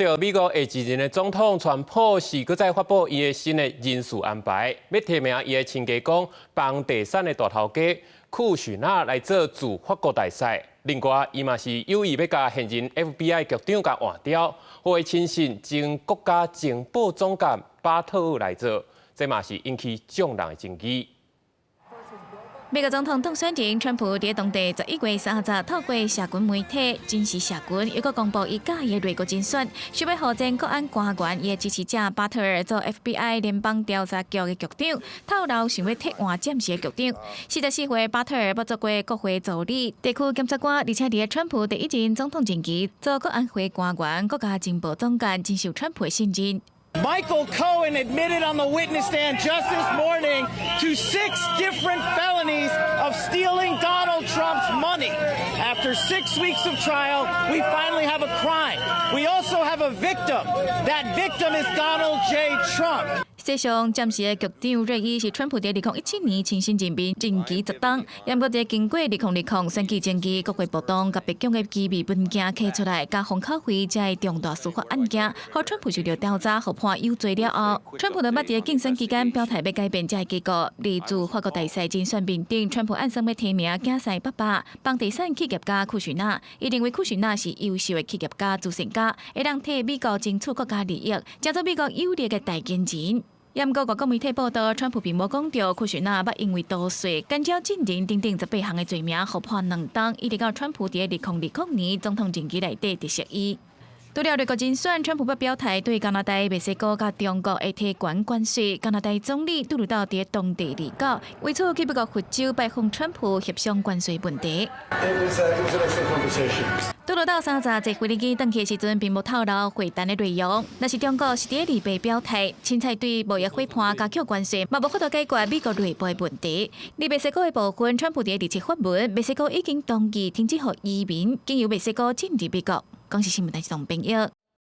对美国下一任的总统川普是搁再发布伊的新的人事安排，要提名伊的亲家公房地产的大头家库许纳来做驻法国大使。另外，伊嘛是有意要甲现任 FBI 局长甲换掉，互伊亲信前国家情报总监巴特尔来做，这嘛是引起众人的争议。 美国总统当选人川普伫当地11月30日透过社群媒体真实社群，又搁公布伊假伊瑞国竞选，想要号召国安官员伊的支持者巴特尔做 FBI 联邦调查局的局长，透露想要替换暂时的局长。44岁巴特尔捌做过国会助理、地区检察官，而且伫川普第一任总统前期做国安会官员、国家情报总监，真受川普的信任。 Michael Cohen admitted on the witness stand just this morning to 6 different felonies of stealing Donald Trump's money. After 6 weeks of trial, we finally have a crime. We also have a victim. That victim is Donald J. Trump. 世上暂时的局长瑞伊是川普在2017年亲身任命，任期10档。也不过经过2020选举前期国会暴动，甲白宫的机密文件摕出来，加封口费，这重大司法案件，和川普受到调查，和判有罪了后，川普就捌在竞选期间表态要改变这个结果。立驻法国大使竞选面顶，川普暗算要提名竞赛爸爸房地产企业家库许纳，伊认为库许纳是优秀的企业家、资产家，会当替美国争取国家利益，争取美国有利的大金钱。 也不过，外国媒体报道，川普并无讲到库许纳捌因为逃税、干扰进程等等18项的罪名，互判2档，一直到川普在2020年总统任期内底得悉伊。除了美国竞选，川普捌表态对加拿大、墨西哥甲中国会提悬关税。加拿大总理杜鲁道伫当地离稿，为此去美国佛州拜访川普协商关税问题。杜鲁道30日坐飞机登去时阵，并无透露会谈的内容。若是中国是伫2月表态，凊彩对贸易伙伴加扣关税，嘛无法度解决美国内部的问题。而墨西哥的部分，川普伫27发文，墨西哥已经同意停止予移民经由墨西哥进入美国。讲是新闻台是同朋友。